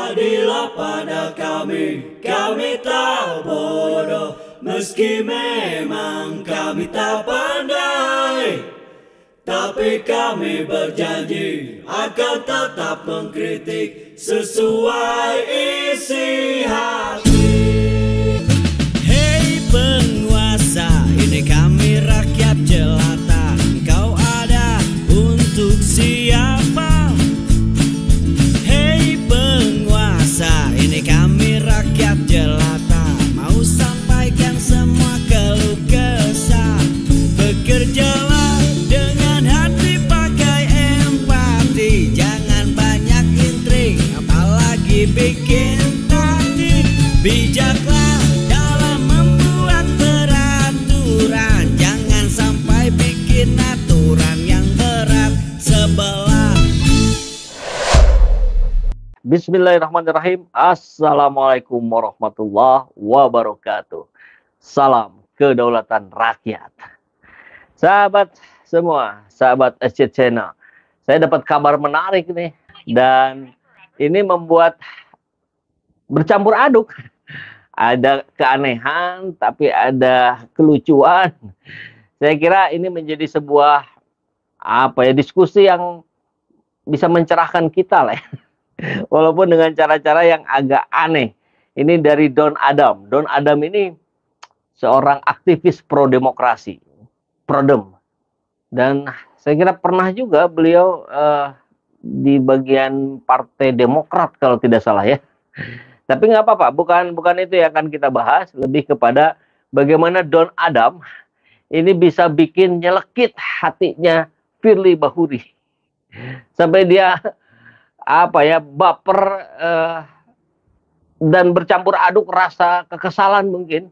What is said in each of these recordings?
Adillah pada kami tak bodoh, meski memang kami tak pandai. Tapi kami berjanji akan tetap mengkritik sesuai isi hati. Hei penguasa, ini kami rakyat jelata. Engkau ada untuk siapa? Hei penguasa, ini kami rakyat jelata. Mau sampaikan semua keluh kesah. Bekerjalah dengan hati, pakai empati. Jangan banyak intrik, apalagi bikin taktik. Bijaklah dalam membuat peraturan. Jangan sampai bikin aturan yang berat sebelah. Bismillahirrahmanirrahim. Assalamualaikum warahmatullahi wabarakatuh. Salam kedaulatan rakyat. Sahabat semua, sahabat SC Channel, saya dapat kabar menarik nih, dan ini membuat bercampur aduk. Ada keanehan, tapi ada kelucuan. Saya kira ini menjadi sebuah diskusi yang bisa mencerahkan kita lah ya. Walaupun dengan cara-cara yang agak aneh. Ini dari Don Adam. Don Adam ini seorang aktivis pro-demokrasi, Prodem. Dan saya kira pernah juga beliau di bagian Partai Demokrat kalau tidak salah ya. Tapi nggak apa-apa, bukan itu yang akan kita bahas. Lebih kepada bagaimana Don Adam ini bisa bikin nyelekit hatinya Firly Bahuri. Sampai dia baper dan bercampur aduk rasa kekesalan mungkin,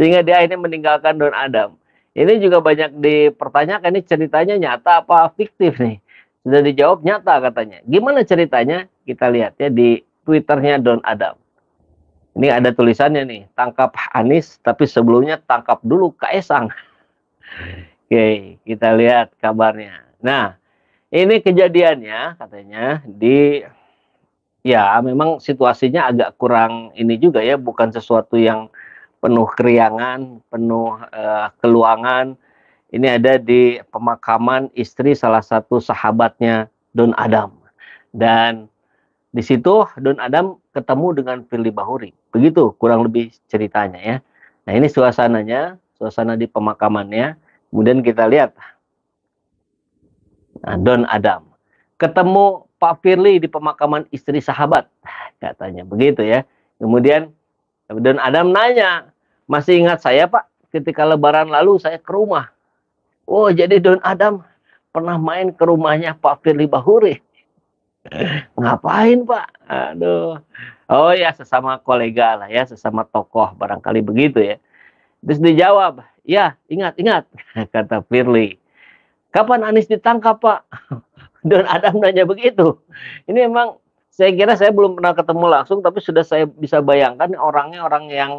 sehingga dia akhirnya meninggalkan Don Adam. Ini juga banyak dipertanyakan, ini ceritanya nyata apa fiktif nih. Sudah dijawab nyata katanya. Gimana ceritanya? Kita lihat ya di Twitternya Don Adam. Ini ada tulisannya nih, tangkap Anies tapi sebelumnya tangkap dulu Kaesang. Oke, kita lihat kabarnya. Nah, ini kejadiannya katanya memang situasinya agak kurang ini juga ya, bukan sesuatu yang penuh keriangan, penuh keluangan. Ini ada di pemakaman istri salah satu sahabatnya Don Adam. Dan di situ Don Adam ketemu dengan Firly Bahuri. Begitu kurang lebih ceritanya ya. Nah, ini suasananya, suasana di pemakamannya. Kemudian kita lihat. Nah, Don Adam ketemu Pak Firly di pemakaman istri sahabat, katanya begitu ya. Kemudian Don Adam nanya, masih ingat saya Pak, ketika lebaran lalu saya ke rumah. Oh, jadi Don Adam pernah main ke rumahnya Pak Firly Bahuri. Ngapain Pak? Aduh. Oh ya, sesama kolega lah ya, sesama tokoh barangkali begitu ya. Terus dijawab, ya ingat, kata Firly. Kapan Anies ditangkap Pak? Don Adam nanya begitu. Ini memang saya kira saya belum pernah ketemu langsung, tapi sudah saya bisa bayangkan orangnya orang yang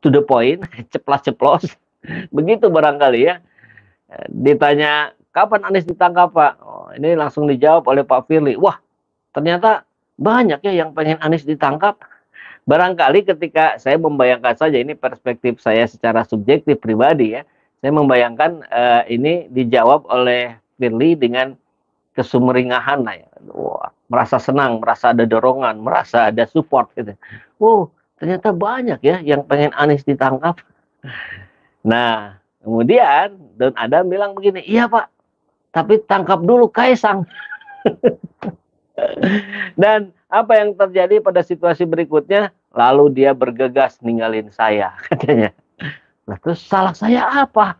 to the point, ceplas-ceplos. Begitu barangkali ya. Ditanya, kapan Anies ditangkap Pak? Oh, ini langsung dijawab oleh Pak Firly. Wah, ternyata banyak ya yang pengen Anies ditangkap. Barangkali ketika saya membayangkan saja, ini perspektif saya secara subjektif pribadi ya. Saya membayangkan ini dijawab oleh Firly dengan kesumeringahan lah ya. Wah, merasa senang, merasa ada dorongan, merasa ada support gitu. Ternyata banyak ya yang pengen Anies ditangkap. Nah, kemudian Don Adam bilang begini, iya Pak, tapi tangkap dulu Kaesang. Dan apa yang terjadi pada situasi berikutnya? Lalu dia bergegas ninggalin saya, katanya. Nah, terus salah saya apa?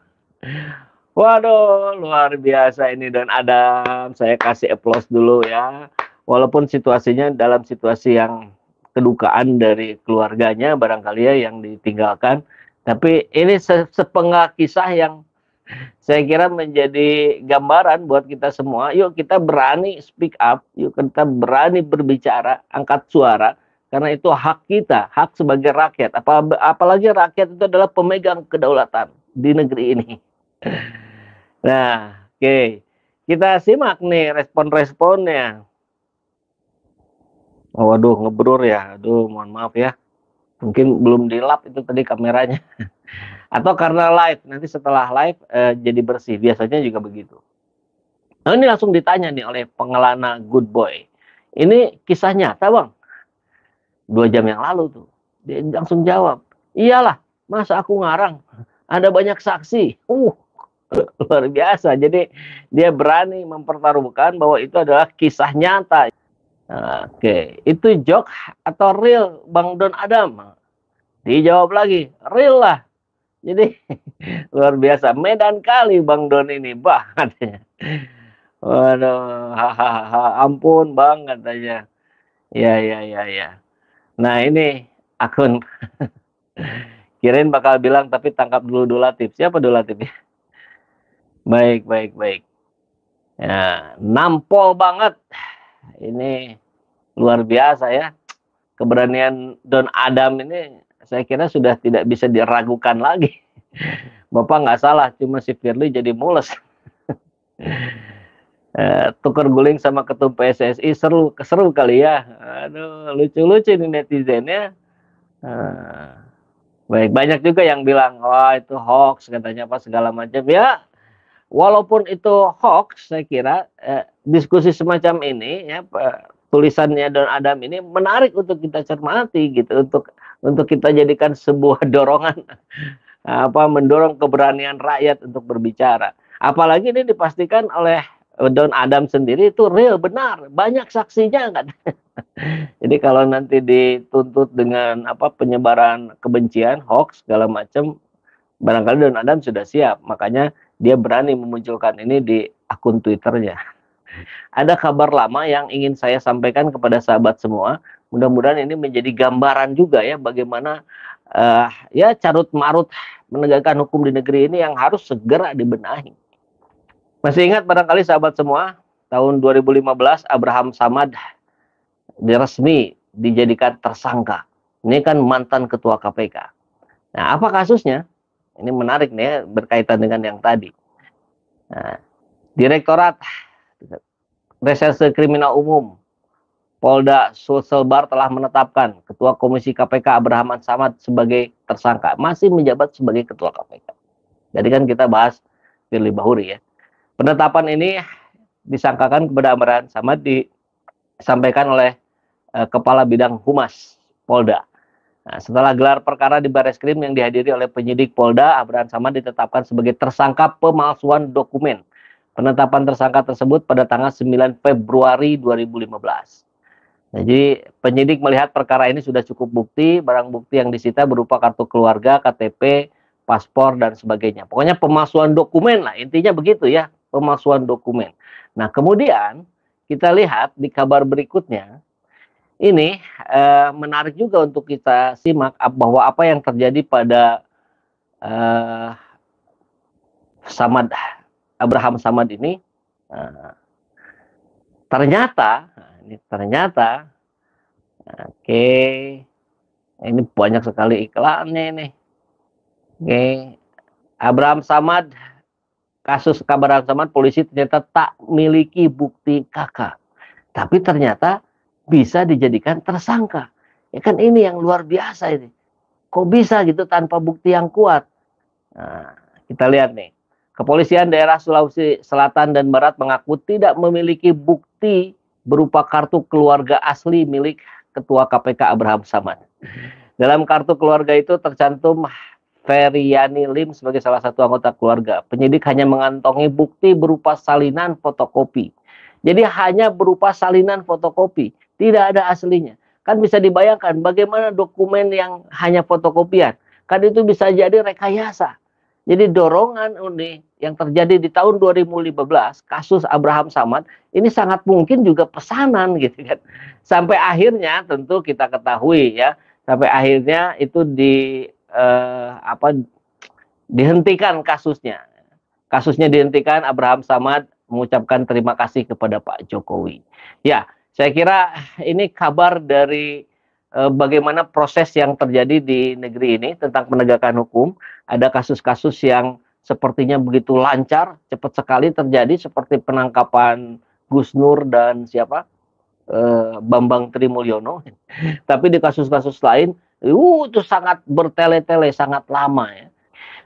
Waduh, luar biasa ini Don Adam. Saya kasih applause dulu ya. Walaupun situasinya dalam situasi yang kedukaan dari keluarganya barangkali ya yang ditinggalkan. Tapi ini sepenggal kisah yang saya kira menjadi gambaran buat kita semua. Yuk kita berani speak up, yuk kita berani berbicara, angkat suara. Karena itu hak kita, hak sebagai rakyat. Apalagi rakyat itu adalah pemegang kedaulatan di negeri ini. Nah, oke. Kita simak nih respon-responnya. Oh, waduh, ngeblur ya. Aduh, mohon maaf ya. Mungkin belum dilap itu tadi kameranya. Atau karena live, nanti setelah live jadi bersih. Biasanya juga begitu. Nah, ini langsung ditanya nih oleh pengelana Good Boy. Ini kisah nyata, Bang. 2 jam yang lalu tuh. Dia langsung jawab, iyalah, masa aku ngarang? Ada banyak saksi. Luar biasa. Jadi dia berani mempertaruhkan bahwa itu adalah kisah nyata. Oke, itu joke atau real, Bang Don Adam? Dijawab lagi, real lah. Jadi luar biasa. Medan kali Bang Don ini, bah katanya. Waduh, hahaha, ampun Bang katanya. Ya, ya, ya, ya. Nah ini akun kirain bakal bilang tapi tangkap dulu Dulatif. Siapa Dulatif ya? Baik, baik, baik. Ya, nampol banget. Ini luar biasa ya. Keberanian Don Adam ini saya kira sudah tidak bisa diragukan lagi. Bapak nggak salah, cuma si Firly jadi mules. Tukar guling sama ketum PSSI seru kali ya. Aduh, lucu-lucu nih netizennya. Baik, banyak juga yang bilang, wah itu hoax katanya apa segala macam. Ya, walaupun itu hoax, saya kira diskusi semacam ini ya tulisannya Don Adam ini menarik untuk kita cermati gitu, untuk kita jadikan sebuah dorongan mendorong keberanian rakyat untuk berbicara. Apalagi ini dipastikan oleh Don Adam sendiri itu real, benar, banyak saksinya kan. Jadi kalau nanti dituntut dengan penyebaran kebencian, hoax segala macam, barangkali Don Adam sudah siap. Makanya dia berani memunculkan ini di akun Twitternya. Ada kabar lama yang ingin saya sampaikan kepada sahabat semua. Mudah-mudahan ini menjadi gambaran juga ya bagaimana ya carut marut menegakkan hukum di negeri ini yang harus segera dibenahi. Masih ingat barangkali sahabat semua, tahun 2015 Abraham Samad resmi dijadikan tersangka. Ini kan mantan ketua KPK. Nah, apa kasusnya? Ini menarik nih ya, berkaitan dengan yang tadi. Nah, Direktorat Reserse Kriminal Umum Polda Sulselbar telah menetapkan Ketua Komisi KPK Abraham Samad sebagai tersangka. Masih menjabat sebagai Ketua KPK. Jadi kan kita bahas Firly Bahuri ya. Penetapan ini disangkakan kepada Abraham Samad disampaikan oleh Kepala Bidang Humas Polda. Nah, setelah gelar perkara di Bareskrim yang dihadiri oleh penyidik Polda, Abraham Samad ditetapkan sebagai tersangka pemalsuan dokumen. Penetapan tersangka tersebut pada tanggal 9 Februari 2015. Jadi penyidik melihat perkara ini sudah cukup bukti, barang bukti yang disita berupa kartu keluarga, KTP, paspor, dan sebagainya. Pokoknya pemalsuan dokumen lah, intinya begitu ya, pemalsuan dokumen. Nah kemudian kita lihat di kabar berikutnya, ini menarik juga untuk kita simak bahwa apa yang terjadi pada Abraham Samad ini ternyata oke, ini banyak sekali iklannya ini. Oke, Abraham Samad, kasus Abraham Samad, polisi ternyata tak memiliki bukti KK, tapi ternyata bisa dijadikan tersangka. Ya kan ini yang luar biasa ini. Kok bisa gitu tanpa bukti yang kuat? Nah, kita lihat nih. Kepolisian daerah Sulawesi Selatan dan Barat mengaku tidak memiliki bukti berupa kartu keluarga asli milik Ketua KPK Abraham Samad. Dalam kartu keluarga itu tercantum Feryani Lim sebagai salah satu anggota keluarga. Penyidik hanya mengantongi bukti berupa salinan fotokopi. Jadi hanya berupa salinan fotokopi, tidak ada aslinya. Kan bisa dibayangkan bagaimana dokumen yang hanya fotokopian. Kan itu bisa jadi rekayasa. Jadi dorongan ini yang terjadi di tahun 2015, kasus Abraham Samad, ini sangat mungkin juga pesanan gitu kan. Sampai akhirnya tentu kita ketahui ya, sampai akhirnya itu dihentikan kasusnya. Kasusnya dihentikan, Abraham Samad mengucapkan terima kasih kepada Pak Jokowi. Ya, saya kira ini kabar dari bagaimana proses yang terjadi di negeri ini tentang penegakan hukum. Ada kasus-kasus yang sepertinya begitu lancar, cepat sekali terjadi, seperti penangkapan Gus Nur dan Bambang Trimulyono. Tapi di kasus-kasus lain itu sangat bertele-tele, sangat lama ya.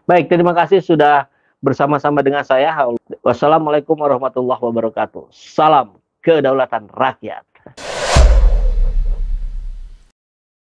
Baik, terima kasih sudah bersama-sama dengan saya. Wassalamualaikum warahmatullahi wabarakatuh. Salam kedaulatan rakyat.